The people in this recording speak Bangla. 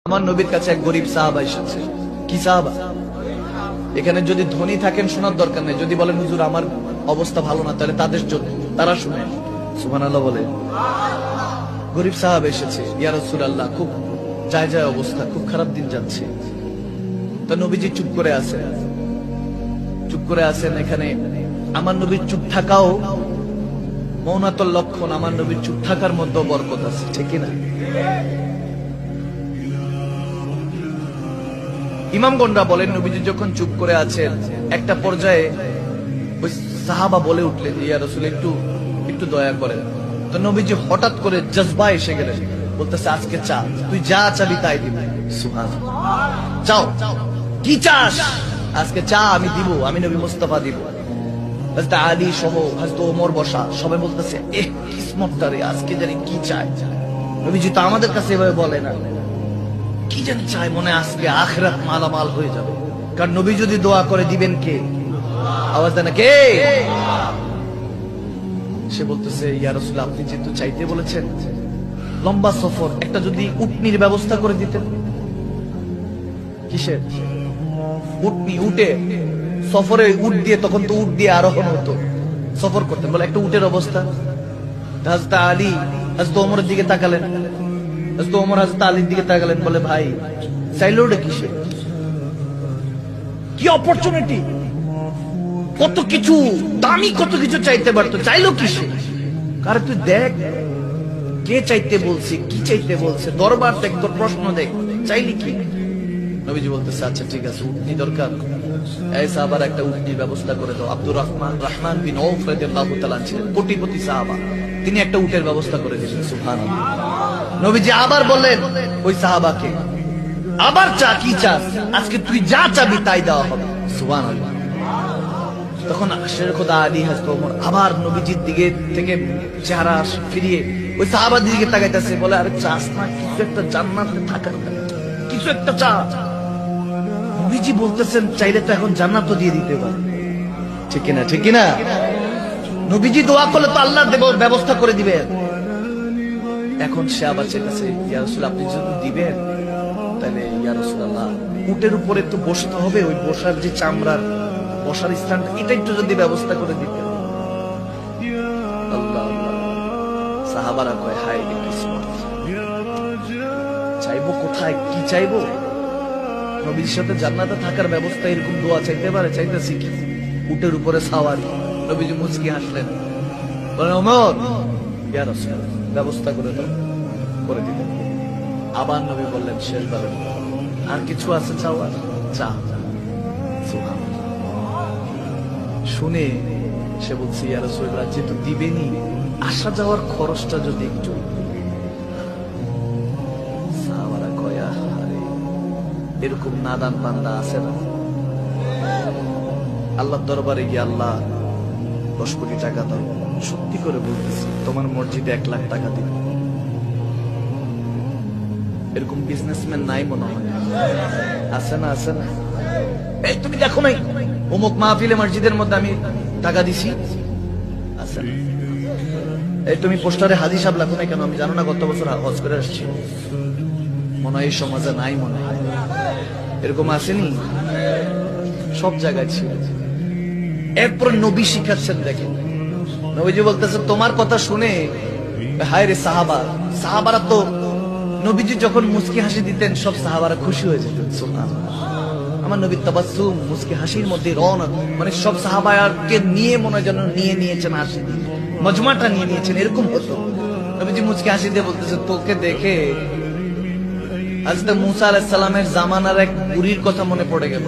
আমার নবীর কাছে এক গরিব সাহাবা এসেছে। কি সাহাবা? এখানে যদি ধনী থাকেন শোনার দরকার নেই, যদি বলেন হুজুর আমার অবস্থা ভালো না তাহলে তাদের জন্য, তারা শুনে। সুবহানাল্লাহ বলে। গরিব সাহাবা এসেছে, ইয়া রাসূলুল্লাহ খুব যায় যায় অবস্থা, খুব খারাপ দিন যাচ্ছে। তো নবীজি চুপ করে আছেন, চুপ করে আছেন। এখানে আমার নবীর চুপ থাকাও মৌনতার লক্ষণ, আমার নবীর চুপ থাকার মধ্যে বরকত আছে, ঠিক না? ইমামগণরা বলেন নবীজি যখন চুপ করে আছেন একটা পর্যায়ে ওই সাহাবা বলে উঠলেন, ইয়া রাসূল একটু একটু দয়া করেন। তো নবীজি হঠাৎ করে জজবা এসে গেলেন, বলতেছে আজকে চা, তুই যা চাবি তাই দিব। সুবহানাল্লাহ। চাও, কি চাস? আজকে চা আমি দিব, আমি নবী মুস্তাফা দিব। হযরত আলী সহ হযরত ওমর বসা, সবাই বলতেছে কিসমতটা রে, আজকে জানি কি চায়। নবীজি তো আমাদের কাছে এভাবে বলে না, কি জানি চাই, মনে আজকে আখিরাত মালামাল হয়ে যাবে। কারণ নবী যদি দোয়া করে দিবেন কে? আওয়াজ দেন কে? সে বলতেছে ইয়া রাসূল আপনি যেহেতু চাইতে বলেছেন, লম্বা সফর, একটা যদি উটনির ব্যবস্থা করে দিতেন। কিসের উটনি? উটে সফরে উট দিয়ে, তখন তো উট দিয়ে আরোহণ হতো, সফর করতেন, বলে একটা উটের অবস্থা। হযরত আলী হযরত ওমরের দিকে তাকালেন, হযরত ওমর হযরত আলীর দিকে তাকালেন, বলে ভাই চাইলো ওটা কিসে? কি অপরচুনিটি, কত কিছু দামি, কত কিছু চাইতে পারতো, চাইলো কিসে? কারে তুই দেখ কে চাইতে বলছে, কি চাইতে বলছে, দরবার দেখ, তোর প্রশ্ন দেখ, চাইলি কি? নবীজি বলতেছে আচ্ছা ঠিক আছে, উটনি দরকার, এই সাহাবার একটা উটনির ব্যবস্থা করে দাও। আব্দুর রহমান বিন আউফ রাদিয়াল্লাহু তাআলা ছিলেন কোটিপতি সাহাবা, তিনি একটা উটের ব্যবস্থা করে দিলেন। সুবহানাল্লাহ। নবীজি আবার বললেন ওই সাহাবাকে, আবার চা, কি চাস? আজকে তুই যা চাবি তাই দেওয়া হবে। সুবহানাল্লাহ। তখন শের খোদা আলী হযরত ওমর আবার নবীজির দিকে থেকে চেহারা ফিরিয়ে ওই সাহাবার দিকে তাকাইতেছে, বলে আরে চাস না কিছু একটা, জান্নাতে থাকার কিছু একটা চা। নবীজি বলতেছেন চাইলে তো এখন জান্নাতও দিয়ে দিতে পারে, ঠিক কিনা? ঠিক কিনা? নবীজি দোয়া করলে তো আল্লাহ ব্যবস্থা করে দিবেন। এখন সে আবার চাইতেছে ইয়া রাসূল আপনি যদি দিবেন তাহলে ইয়া রাসূলুল্লাহ উটের উপরে তো বসতে হবে, ওই বসার যে চামড়ার বসার স্থান, এটা একটু যদি ব্যবস্থা করে দিতেন। আল্লাহ আল্লাহ। সাহাবারা কয় হায় রে কিসমত, চাইবো কোথায়, কি চাইবো? নবীর সাথে জান্নাতে থাকার ব্যবস্থা, এরকম দোয়া চাইতে পারে? চাইতেছি কি? উটের উপরে সাওয়ারি। নবীজি মুচকি হাসলেন, বলেন ওমর ইয়া রাসূল ব্যবস্থা করে দাও, করে দিলেন। আবার নবী বললেন শেষবারের আর কিছু আছে চাওয়ার? চা। সুবহানাল্লাহ। শুনে সে বলছে ইয়া রাসূলুল্লাহ যেহেতু দিবেনি, আসা যাওয়ার খরচটা যদি একটু। সাহাবারা কয় আরে এরকম নাদান বান্দা আছে না? আল্লাহর দরবারে গিয়ে আল্লাহ 10 কোটি টাকা দাও, সত্যি করে বলতেছি তোমার মসজিদে 1 লাখ টাকা দিবে। এরকম বিজনেসম্যান নাই মনে হয়? আছে না? আছে না? এই তুমি দেখো নাই অমুক মাহফিলে মসজিদের মধ্যে আমি টাকা দিছি, আছে না? এই তুমি পোস্টারে হাজি সাহেব লেখো নাই কেন? আমি জানো না গত বছর হজ করে আসছি। মনে হয় এই সমাজে নাই, মনে হয় এরকম আসেনি, সব জায়গায় ছিল। এরপর নবী শিখাচ্ছেন, দেখেন নবীজি বলতেছে তোমার কথা শুনে হায় রে সাহাবা, সাহাবারা তো নবীজি যখন মুস্কি হাসি দিতেন সব সাহাবারা খুশি হয়ে যেতেন। সুবহানাল্লাহ। আমার নবী তাবাসসুম, মুস্কি হাসির মধ্যে রওনক, মানে সব সাহাবাকে নিয়ে মনে হয় যেন নিয়ে নিয়েছেন, হাসি দিয়ে মজমাটা নিয়ে নিয়েছেন, এরকম হতো। নবীজি মুস্কি হাসি দিয়ে বলতেছে তোকে দেখে হযরত মূসা আলাইহিস সালামের জামানার এক বুড়ির কথা মনে পড়ে গেল।